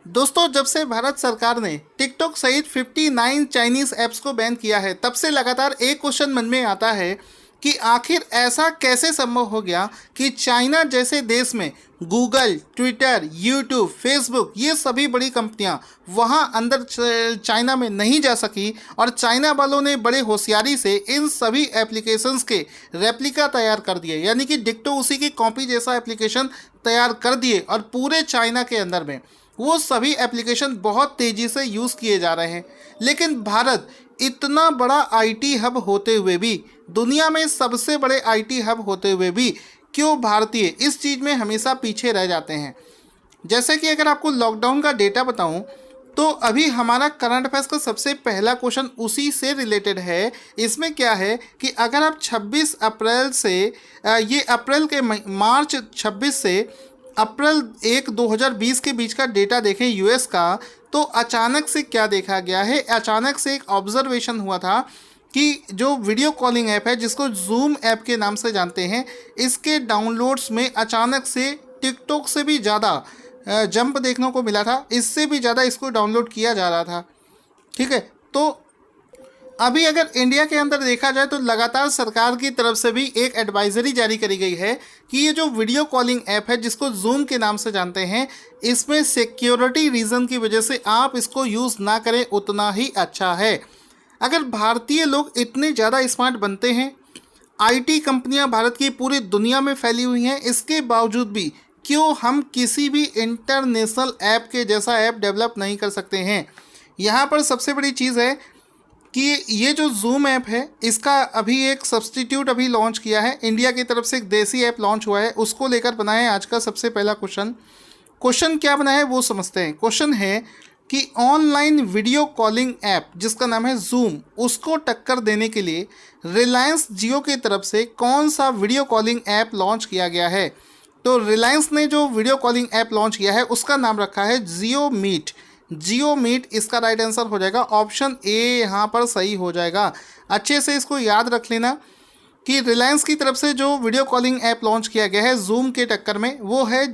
दोस्तों, जब से भारत सरकार ने टिकटॉक सहित 59 चाइनीज ऐप्स को बैन किया है, तब से लगातार एक क्वेश्चन मन में आता है कि आखिर ऐसा कैसे संभव हो गया कि चाइना जैसे देश में गूगल, ट्विटर, यूट्यूब, फेसबुक ये सभी बड़ी कंपनियां वहां अंदर चाइना में नहीं जा सकी और चाइना वालों ने बड़े होशियारी से इन सभी एप्लीकेशंस के रेप्लिका तैयार कर दिए, यानी कि डिक्टो उसी की कॉपी जैसा एप्लीकेशन तैयार कर दिए और पूरे चाइना के अंदर में वो सभी एप्लीकेशन बहुत तेज़ी से यूज़ किए जा रहे हैं। लेकिन भारत इतना बड़ा आईटी हब होते हुए भी, दुनिया में सबसे बड़े आईटी हब होते हुए भी क्यों भारतीय इस चीज़ में हमेशा पीछे रह जाते हैं। जैसे कि अगर आपको लॉकडाउन का डेटा बताऊं तो अभी हमारा करंट अफेयर्स का सबसे पहला क्वेश्चन उसी से रिलेटेड है। इसमें क्या है कि अगर आप 26 अप्रैल से ये अप्रैल के मार्च 26 से अप्रैल 1 2020 के बीच का डेटा देखें यूएस का, तो अचानक से क्या देखा गया है, अचानक से एक ऑब्जर्वेशन हुआ था कि जो वीडियो कॉलिंग ऐप है जिसको जूम ऐप के नाम से जानते हैं, इसके डाउनलोड्स में अचानक से टिकटॉक से भी ज़्यादा जंप देखने को मिला था। इससे भी ज़्यादा इसको डाउनलोड किया जा रहा था। ठीक है, तो अभी अगर इंडिया के अंदर देखा जाए तो लगातार सरकार की तरफ से भी एक एडवाइजरी जारी करी गई है कि ये जो वीडियो कॉलिंग ऐप है जिसको जूम के नाम से जानते हैं, इसमें सिक्योरिटी रीज़न की वजह से आप इसको यूज़ ना करें उतना ही अच्छा है। अगर भारतीय लोग इतने ज़्यादा स्मार्ट बनते हैं, आईटी कंपनियां भारत की पूरी दुनिया में फैली हुई हैं, इसके बावजूद भी क्यों हम किसी भी इंटरनेशनल ऐप के जैसा ऐप डेवलप नहीं कर सकते हैं। यहाँ पर सबसे बड़ी चीज़ है कि ये जो जूम ऐप है इसका अभी एक सब्सटीट्यूट अभी लॉन्च किया है, इंडिया की तरफ से एक देसी ऐप लॉन्च हुआ है, उसको लेकर बना है आज का सबसे पहला क्वेश्चन क्या बना है वो समझते हैं। क्वेश्चन है कि ऑनलाइन वीडियो कॉलिंग ऐप जिसका नाम है जूम, उसको टक्कर देने के लिए रिलायंस जियो की तरफ से कौन सा वीडियो कॉलिंग ऐप लॉन्च किया गया है। तो रिलायंस ने जो वीडियो कॉलिंग ऐप लॉन्च किया है उसका नाम रखा है जियो मीट। जियो मीट इसका राइट आंसर हो जाएगा, ऑप्शन ए यहाँ पर सही हो जाएगा। अच्छे से इसको याद रख लेना कि रिलायंस की तरफ से जो वीडियो कॉलिंग ऐप लॉन्च किया गया है जूम के टक्कर में वो है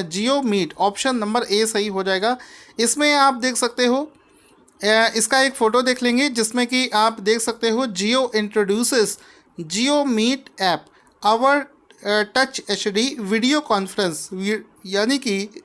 जियो मीट, ऑप्शन नंबर ए सही हो जाएगा। इसमें आप देख सकते हो, इसका एक फ़ोटो देख लेंगे जिसमें कि आप देख सकते हो Jio introduces Jio meet app our touch HD video conference, यानी कि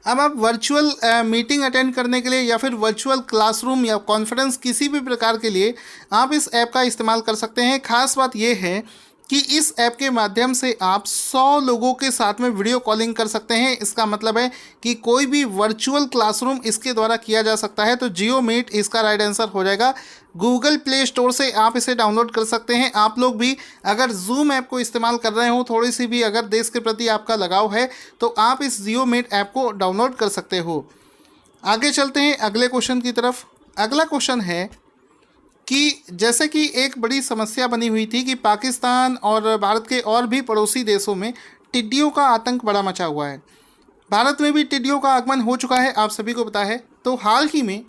अब आप वर्चुअल मीटिंग अटेंड करने के लिए या फिर वर्चुअल क्लासरूम या कॉन्फ्रेंस किसी भी प्रकार के लिए आप इस ऐप का इस्तेमाल कर सकते हैं। खास बात यह है कि इस ऐप के माध्यम से आप 100 लोगों के साथ में वीडियो कॉलिंग कर सकते हैं। इसका मतलब है कि कोई भी वर्चुअल क्लासरूम इसके द्वारा किया जा सकता है। तो जियो मीट इसका राइट आंसर हो जाएगा। गूगल प्ले स्टोर से आप इसे डाउनलोड कर सकते हैं। आप लोग भी अगर जूम ऐप को इस्तेमाल कर रहे हो, थोड़ी सी भी अगर देश के प्रति आपका लगाव है, तो आप इस जियो मीट ऐप को डाउनलोड कर सकते हो। आगे चलते हैं अगले क्वेश्चन की तरफ। अगला क्वेश्चन है कि जैसे कि एक बड़ी समस्या बनी हुई थी कि पाकिस्तान और भारत के और भी पड़ोसी देशों में टिड्डियों का आतंक बड़ा मचा हुआ है। भारत में भी टिड्डियों का आगमन हो चुका है, आप सभी को पता है। तो हाल ही में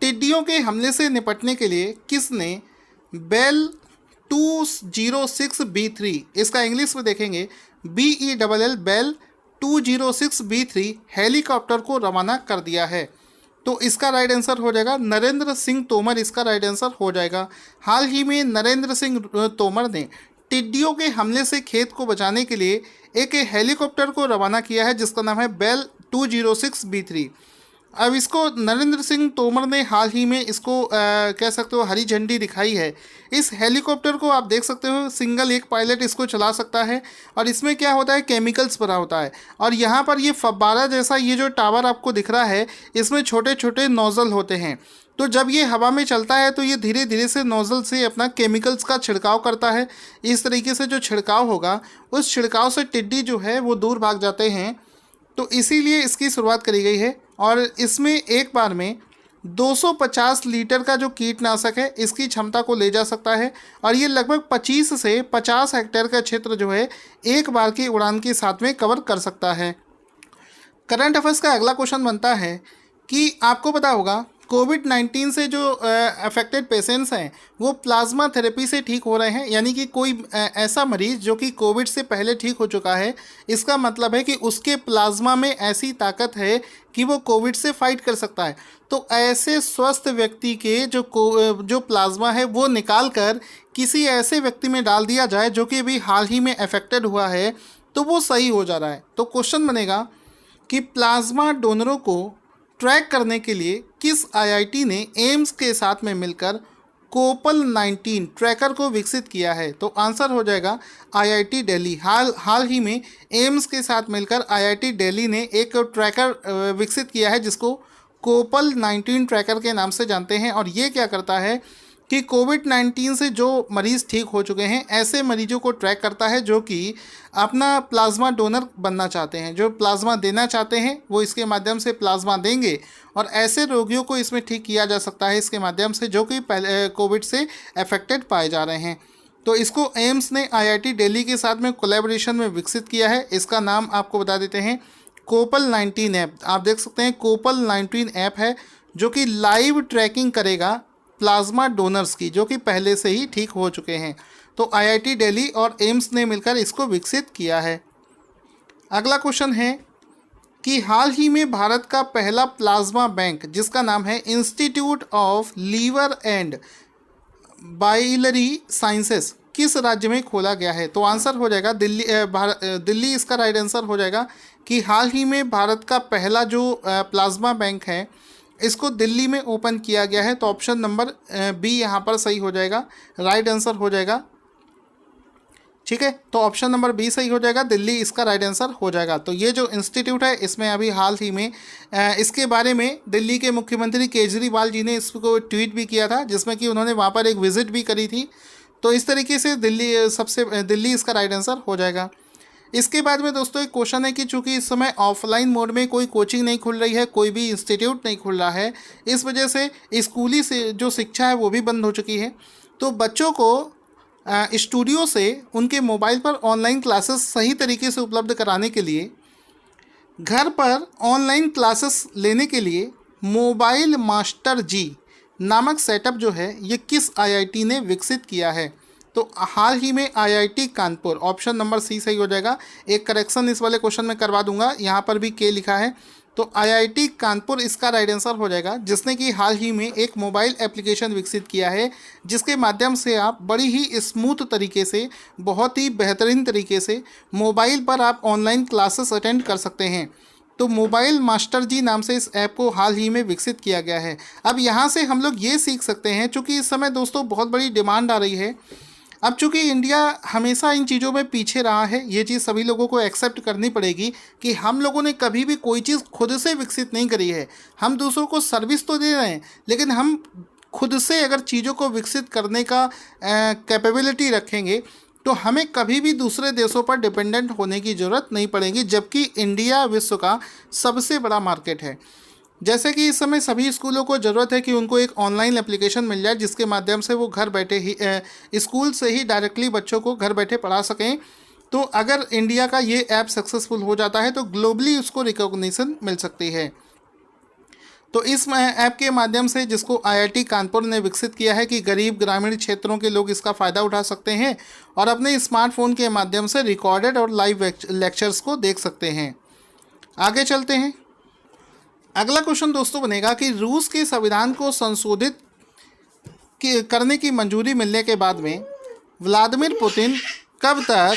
टिड्डियों के हमले से निपटने के लिए किसने बेल 206B3, इसका इंग्लिश में देखेंगे BELL बेल 206B3 हेलीकॉप्टर को रवाना कर दिया है। तो इसका राइट आंसर हो जाएगा नरेंद्र सिंह तोमर, इसका राइट आंसर हो जाएगा। हाल ही में नरेंद्र सिंह तोमर ने टिड्डियों के हमले से खेत को बचाने के लिए एक हेलीकॉप्टर को रवाना किया है जिसका नाम है बेल 206B3। अब इसको नरेंद्र सिंह तोमर ने हाल ही में इसको कह सकते हो हरी झंडी दिखाई है। इस हेलीकॉप्टर को आप देख सकते हो सिंगल एक पायलट इसको चला सकता है और इसमें क्या होता है केमिकल्स भरा होता है और यहाँ पर ये फव्वारा जैसा ये जो टावर आपको दिख रहा है इसमें छोटे छोटे नोज़ल होते हैं। तो जब ये हवा में चलता है तो ये धीरे धीरे से नोज़ल से अपना केमिकल्स का छिड़काव करता है। इस तरीके से जो छिड़काव होगा उस छिड़काव से टिड्डी जो है वो दूर भाग जाते हैं। तो इसीलिए इसकी शुरुआत करी गई है और इसमें एक बार में 250 लीटर का जो कीटनाशक है इसकी क्षमता को ले जा सकता है और ये लगभग 25 से 50 हेक्टेयर का क्षेत्र जो है एक बार की उड़ान के साथ में कवर कर सकता है। करंट अफेयर्स का अगला क्वेश्चन बनता है कि आपको पता होगा कोविड-19 से जो अफेक्टेड पेशेंट्स हैं वो प्लाज्मा थेरेपी से ठीक हो रहे हैं, यानी कि कोई ऐसा मरीज जो कि कोविड से पहले ठीक हो चुका है, इसका मतलब है कि उसके प्लाज्मा में ऐसी ताकत है कि वो कोविड से फाइट कर सकता है। तो ऐसे स्वस्थ व्यक्ति के जो प्लाज्मा है वो निकाल कर किसी ऐसे व्यक्ति में डाल दिया जाए जो कि अभी हाल ही में अफेक्टेड हुआ है, तो वो सही हो जा रहा है। तो क्वेश्चन बनेगा कि प्लाज्मा डोनरों को ट्रैक करने के लिए किस आईआईटी ने एम्स के साथ में मिलकर कोपल 19 ट्रैकर को विकसित किया है? तो आंसर हो जाएगा आईआईटी दिल्ली। हाल ही में एम्स के साथ मिलकर आईआईटी दिल्ली ने एक ट्रैकर विकसित किया है जिसको कोपल 19 ट्रैकर के नाम से जानते हैं। और ये क्या करता है कि कोविड-19 से जो मरीज़ ठीक हो चुके हैं ऐसे मरीजों को ट्रैक करता है जो कि अपना प्लाज्मा डोनर बनना चाहते हैं, जो प्लाज्मा देना चाहते हैं वो इसके माध्यम से प्लाज्मा देंगे और ऐसे रोगियों को इसमें ठीक किया जा सकता है इसके माध्यम से जो कि पहले कोविड से अफेक्टेड पाए जा रहे हैं। तो इसको एम्स ने आईआईटी दिल्ली के साथ में कोलैबोरेशन में विकसित किया है। इसका नाम आपको बता देते हैं, कोपल 19 ऐप। आप देख सकते हैं कोपल 19 ऐप है जो कि लाइव ट्रैकिंग करेगा प्लाज्मा डोनर्स की जो कि पहले से ही ठीक हो चुके हैं। तो आईआईटी दिल्ली और एम्स ने मिलकर इसको विकसित किया है। अगला क्वेश्चन है कि हाल ही में भारत का पहला प्लाज्मा बैंक जिसका नाम है institute of liver and biliary sciences किस राज्य में खोला गया है? तो आंसर हो जाएगा दिल्ली। दिल्ली इसका राइट आंसर हो जाएगा कि हाल ही में भारत का पहला जो प्लाज्मा बैंक है इसको दिल्ली में ओपन किया गया है। तो ऑप्शन नंबर बी यहाँ पर सही हो जाएगा, राइट आंसर हो जाएगा। ठीक है, तो ऑप्शन नंबर बी सही हो जाएगा, दिल्ली इसका राइट आंसर हो जाएगा। तो ये जो इंस्टीट्यूट है इसमें अभी हाल ही में इसके बारे में दिल्ली के मुख्यमंत्री केजरीवाल जी ने इसको ट्वीट भी किया था जिसमें कि उन्होंने वहाँ पर एक विजिट भी करी थी। तो इस तरीके से दिल्ली इसका राइट आंसर हो जाएगा। इसके बाद में दोस्तों एक क्वेश्चन है कि चूंकि इस समय ऑफलाइन मोड में कोई कोचिंग नहीं खुल रही है, कोई भी इंस्टीट्यूट नहीं खुल रहा है, इस वजह से स्कूली से जो शिक्षा है वो भी बंद हो चुकी है। तो बच्चों को स्टूडियो से उनके मोबाइल पर ऑनलाइन क्लासेस सही तरीके से उपलब्ध कराने के लिए घर पर ऑनलाइन क्लासेस लेने के लिए मोबाइल मास्टर जी नामक सेटअप जो है ये किस आईआईटी ने विकसित किया है? तो हाल ही में IIT Kanpur, option number C सही हो जाएगा। एक करेक्शन इस वाले क्वेश्चन में करवा दूंगा, यहाँ पर भी के लिखा है, तो आईआईटी कानपुर इसका राइट आंसर हो जाएगा, जिसने कि हाल ही में एक मोबाइल एप्लीकेशन विकसित किया है जिसके माध्यम से आप बड़ी ही स्मूथ तरीके से, बहुत ही बेहतरीन तरीके से मोबाइल पर आप ऑनलाइन क्लासेस अटेंड कर सकते हैं। तो मोबाइल मास्टर जी नाम से इस ऐप को हाल ही में विकसित किया गया है। अब यहाँ से हम लोग ये सीख सकते हैं, चूँकि इस समय दोस्तों बहुत बड़ी डिमांड आ रही है। अब चूंकि इंडिया हमेशा इन चीज़ों में पीछे रहा है, ये चीज़ सभी लोगों को एक्सेप्ट करनी पड़ेगी कि हम लोगों ने कभी भी कोई चीज़ खुद से विकसित नहीं करी है। हम दूसरों को सर्विस तो दे रहे हैं, लेकिन हम खुद से अगर चीज़ों को विकसित करने का कैपेबिलिटी रखेंगे तो हमें कभी भी दूसरे देशों पर डिपेंडेंट होने की ज़रूरत नहीं पड़ेगी, जबकि इंडिया विश्व का सबसे बड़ा मार्केट है। जैसे कि इस समय सभी स्कूलों को ज़रूरत है कि उनको एक ऑनलाइन एप्लीकेशन मिल जाए जिसके माध्यम से वो घर बैठे ही स्कूल से ही डायरेक्टली बच्चों को घर बैठे पढ़ा सकें। तो अगर इंडिया का ये ऐप सक्सेसफुल हो जाता है तो ग्लोबली उसको रिकॉग्निशन मिल सकती है। तो इस ऐप के माध्यम से जिसको आईआईटी कानपुर ने विकसित किया है कि गरीब ग्रामीण क्षेत्रों के लोग इसका फ़ायदा उठा सकते हैं और अपने स्मार्टफोन के माध्यम से रिकॉर्डेड और लाइव लेक्चर्स को देख सकते हैं। आगे चलते हैं। अगला क्वेश्चन दोस्तों बनेगा कि रूस के संविधान को संशोधित करने की मंजूरी मिलने के बाद में व्लादिमीर पुतिन कब तक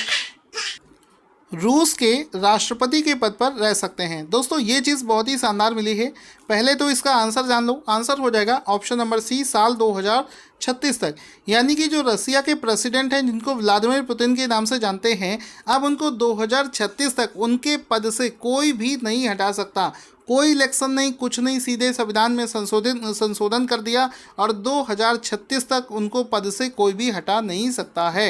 रूस के राष्ट्रपति के पद पर रह सकते हैं? दोस्तों ये चीज़ बहुत ही शानदार मिली है। पहले तो इसका आंसर जान लो। आंसर हो जाएगा ऑप्शन नंबर सी, साल 2036 तक। यानी कि जो रसिया के प्रेसिडेंट हैं जिनको व्लादिमीर पुतिन के नाम से जानते हैं, अब उनको 2036 तक उनके पद से कोई भी नहीं हटा सकता। कोई इलेक्शन नहीं, कुछ नहीं, सीधे संविधान में संशोधन कर दिया और 2036 तक उनको पद से कोई भी हटा नहीं सकता है।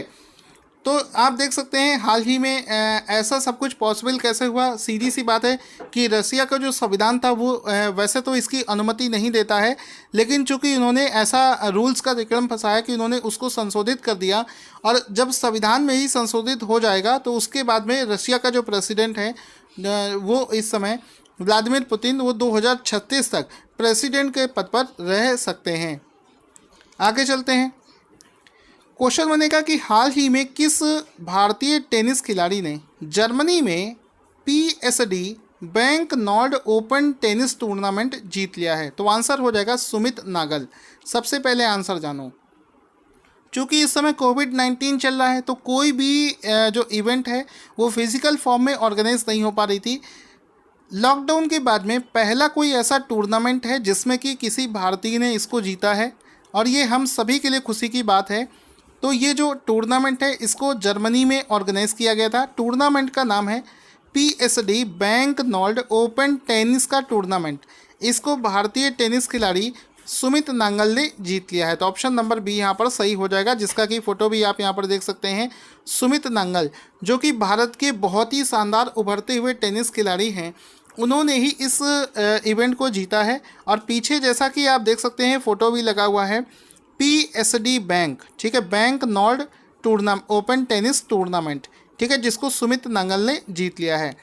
तो आप देख सकते हैं हाल ही में ऐसा सब कुछ पॉसिबल कैसे हुआ। सीधी सी बात है कि रसिया का जो संविधान था वो वैसे तो इसकी अनुमति नहीं देता है, लेकिन चूंकि उन्होंने ऐसा रूल्स का विक्रम फंसाया कि उन्होंने उसको संशोधित कर दिया, और जब संविधान में ही संशोधित हो जाएगा तो उसके बाद में रसिया का जो प्रेसिडेंट है वो इस समय व्लादिमीर पुतिन वो 2036 तक प्रेसिडेंट के पद पर रह सकते हैं। आगे चलते हैं। क्वेश्चन बनेगा कि हाल ही में किस भारतीय टेनिस खिलाड़ी ने जर्मनी में PSD bank Nord open tennis tournament जीत लिया है? तो आंसर हो जाएगा सुमित नागल। सबसे पहले आंसर जानो। चूँकि इस समय कोविड-19 चल रहा है तो कोई भी जो इवेंट है वो फिजिकल फॉर्म में ऑर्गेनाइज नहीं हो पा रही थी। लॉकडाउन के बाद में पहला कोई ऐसा टूर्नामेंट है जिसमें कि किसी भारतीय ने इसको जीता है और ये हम सभी के लिए खुशी की बात है। तो ये जो टूर्नामेंट है इसको जर्मनी में ऑर्गेनाइज किया गया था। टूर्नामेंट का नाम है PSD bank Nord open tennis का टूर्नामेंट। इसको भारतीय टेनिस खिलाड़ी सुमित नांगल ने जीत लिया है। तो ऑप्शन नंबर बी यहाँ पर सही हो जाएगा, जिसका कि फ़ोटो भी आप यहाँ पर देख सकते हैं। सुमित नांगल जो कि भारत के बहुत ही शानदार उभरते हुए टेनिस खिलाड़ी हैं, उन्होंने ही इस इवेंट को जीता है। और पीछे जैसा कि आप देख सकते हैं फ़ोटो भी लगा हुआ है PSD बैंक, ठीक है, bank Nord open tennis tournament, ठीक है, जिसको सुमित नांगल ने जीत लिया है।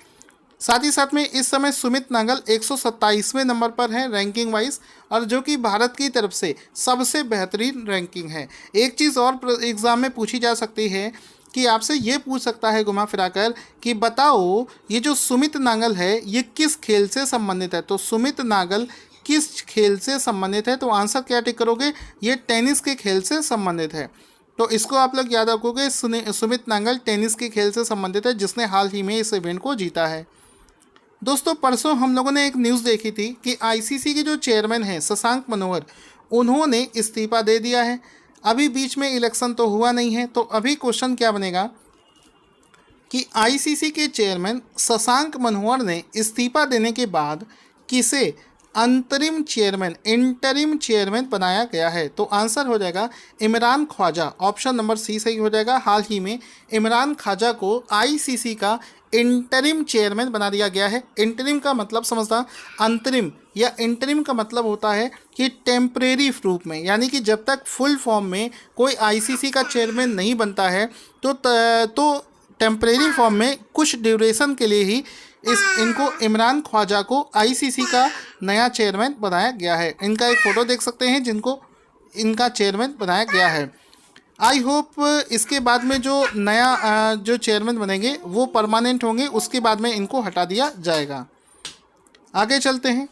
साथ ही साथ में इस समय सुमित नांगल 127वें नंबर पर हैं रैंकिंग वाइज, और जो कि भारत की तरफ से सबसे बेहतरीन रैंकिंग है। एक चीज़ और एग्ज़ाम में पूछी जा सकती है कि आपसे ये पूछ सकता है घुमा फिरा कर कि बताओ ये जो सुमित नांगल है ये किस खेल से संबंधित है? तो सुमित नांगल किस खेल से संबंधित है? तो आंसर क्या टिक करोगे? ये टेनिस के खेल से संबंधित है। तो इसको आप लोग याद रखोगे, सुमित नांगल टेनिस के खेल से संबंधित है, जिसने हाल ही में इस इवेंट को जीता है। दोस्तों परसों हम लोगों ने एक न्यूज़ देखी थी कि ICC के जो चेयरमैन हैं शशांक मनोहर, उन्होंने इस्तीफा दे दिया है। अभी बीच में इलेक्शन तो हुआ नहीं है, तो अभी क्वेश्चन क्या बनेगा कि ICC के चेयरमैन शशांक मनोहर ने इस्तीफा देने के बाद किसे इंटरिम चेयरमैन बनाया गया है? तो आंसर हो जाएगा Imran Khawaja. Option number C सही हो जाएगा। हाल ही में इमरान ख्वाजा को ICC का इंटरिम चेयरमैन बना दिया गया है। इंटरिम का मतलब समझता, अंतरिम या इंटरिम का मतलब होता है कि टेम्परेरी रूप में, यानी कि जब तक फुल फॉर्म में कोई ICC का चेयरमैन नहीं बनता है तो टेम्परेरी फॉर्म में कुछ ड्यूरेशन के लिए ही इनको इमरान ख्वाजा को ICC का नया चेयरमैन बनाया गया है। इनका एक फ़ोटो देख सकते हैं जिनको इनका चेयरमैन बनाया गया है। आई होप इसके बाद में जो नया जो चेयरमैन बनेंगे वो परमानेंट होंगे, उसके बाद में इनको हटा दिया जाएगा। आगे चलते हैं।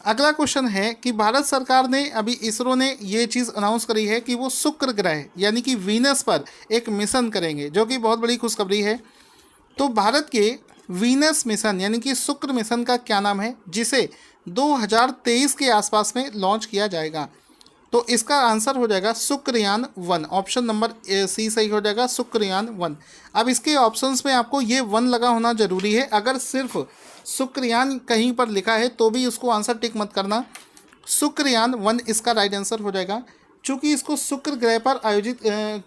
अगला क्वेश्चन है कि भारत सरकार ने अभी इसरो ने ये चीज़ अनाउंस करी है कि वो शुक्र ग्रह यानी कि वीनस पर एक मिशन करेंगे, जो कि बहुत बड़ी खुशखबरी है। तो भारत के वीनस मिशन यानी कि शुक्र मिशन का क्या नाम है, जिसे 2023 के आसपास में लॉन्च किया जाएगा? तो इसका आंसर हो जाएगा शुक्रयान 1। ऑप्शन नंबर सी सही हो जाएगा, शुक्रयान 1। अब इसके ऑप्शंस में आपको ये 1 लगा होना ज़रूरी है। अगर सिर्फ शुक्रयान कहीं पर लिखा है तो भी उसको आंसर टिक मत करना। शुक्रयान 1 इसका राइट आंसर हो जाएगा। चूँकि इसको शुक्र ग्रह पर आयोजित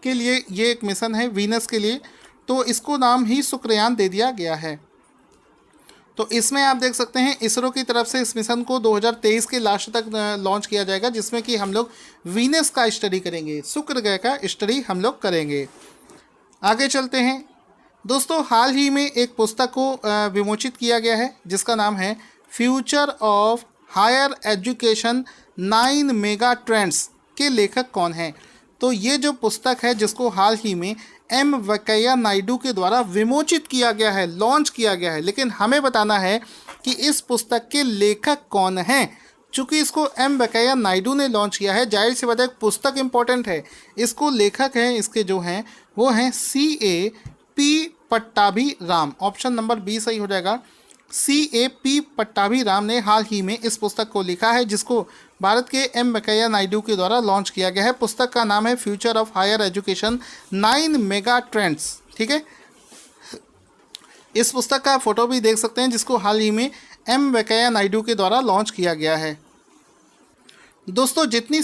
के लिए ये एक मिशन है वीनस के लिए, तो इसको नाम ही शुक्रयान दे दिया गया है। तो इसमें आप देख सकते हैं इसरो की तरफ से इस मिशन को 2023 के लास्ट तक लॉन्च किया जाएगा, जिसमें कि हम लोग वीनस का स्टडी करेंगे, शुक्र ग्रह का स्टडी हम लोग करेंगे। आगे चलते हैं। दोस्तों हाल ही में एक पुस्तक को विमोचित किया गया है जिसका नाम है future of higher education 9 mega trends के लेखक कौन हैं? तो ये जो पुस्तक है जिसको हाल ही में वेंकैया नायडू के द्वारा विमोचित किया गया है, लॉन्च किया गया है, लेकिन हमें बताना है कि इस पुस्तक के लेखक कौन हैं। चूँकि इसको वेंकैया नायडू ने लॉन्च किया है, जाहिर सी बात है पुस्तक इंपॉर्टेंट है। इसको लेखक हैं इसके जो हैं वो हैं CAP पट्टाभी-राम। ऑप्शन नंबर बी सही हो जाएगा। CAP पट्टाभी-राम ने हाल ही में इस पुस्तक को लिखा है, जिसको भारत के वेंकैया नायडू के द्वारा लॉन्च किया गया है। पुस्तक का नाम है future of higher education 9 mega trends, ठीक है। इस पुस्तक का फोटो भी देख सकते हैं, जिसको हाल ही में वेंकैया नायडू के द्वारा लॉन्च किया गया है। दोस्तों जितनी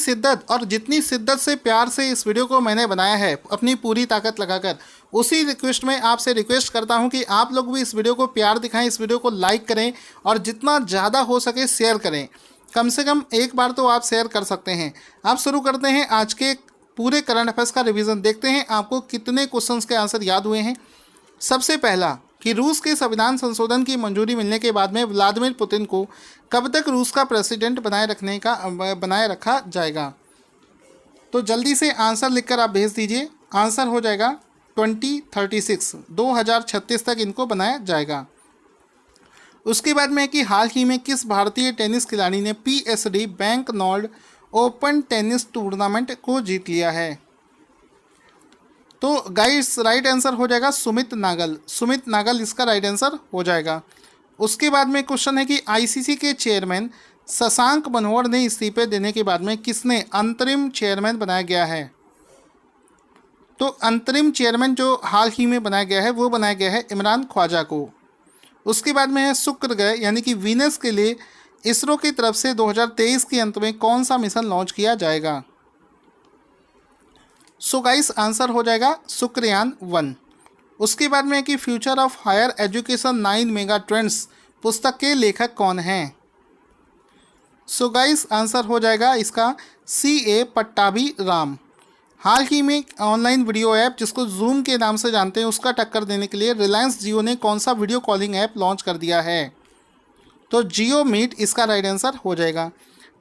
शिद्दत से प्यार से इस वीडियो को मैंने बनाया है अपनी पूरी ताकत लगाकर, उसी रिक्वेस्ट में आपसे रिक्वेस्ट करता हूं कि आप लोग भी इस वीडियो को प्यार दिखाएं, इस वीडियो को लाइक करें और जितना ज़्यादा हो सके शेयर करें। कम से कम एक बार तो आप शेयर कर सकते हैं। आप शुरू करते हैं आज के पूरे करंट अफेयर्स का रिवीजन। देखते हैं आपको कितने क्वेश्चंस के आंसर याद हुए हैं। सबसे पहला कि रूस के संविधान संशोधन की मंजूरी मिलने के बाद में व्लादिमीर पुतिन को कब तक रूस का प्रेसिडेंट बनाए रखा जाएगा। तो जल्दी से आंसर लिखकर आप भेज दीजिए। आंसर हो जाएगा 2036, 2036 तक इनको बनाया जाएगा। उसके बाद में कि हाल ही में किस भारतीय टेनिस खिलाड़ी ने PSD bank Nord open tennis tournament को जीत लिया है। तो गाइस राइट आंसर हो जाएगा सुमित नागल। सुमित नागल इसका राइट आंसर हो जाएगा। उसके बाद में क्वेश्चन है कि ICC के चेयरमैन शशांक मनोहर ने इस्तीफे देने के बाद में किसने अंतरिम चेयरमैन बनाया गया है। तो अंतरिम चेयरमैन जो हाल ही में बनाया गया है वो बनाया गया है इमरान ख्वाजा को। उसके बाद में है शुक्र ग्रह यानी कि वीनस के लिए इसरो की तरफ से 2023 के अंत में कौन सा मिशन लॉन्च किया जाएगा। सो गाइस आंसर हो जाएगा शुक्रयान 1। उसके बाद में कि future of higher education 9 mega trends पुस्तक के लेखक कौन हैं। सो गाइस आंसर हो जाएगा इसका CA पट्टाभी राम। हाल ही में ऑनलाइन वीडियो ऐप जिसको जूम के नाम से जानते हैं उसका टक्कर देने के लिए रिलायंस जियो ने कौन सा वीडियो कॉलिंग ऐप लॉन्च कर दिया है। तो जियो मीट इसका राइट आंसर हो जाएगा।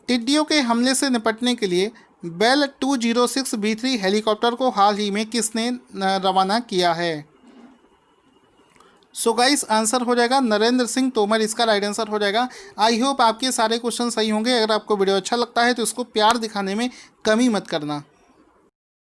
टिड्डियों के हमले से निपटने के लिए बेल 206B3 हेलीकॉप्टर को हाल ही में किसने रवाना किया है। सो गाइस आंसर हो जाएगा नरेंद्र सिंह तोमर इसका राइट आंसर हो जाएगा। आई होप आपके सारे क्वेश्चन सही होंगे। अगर आपको वीडियो अच्छा लगता है तो इसको प्यार दिखाने में कमी मत करना।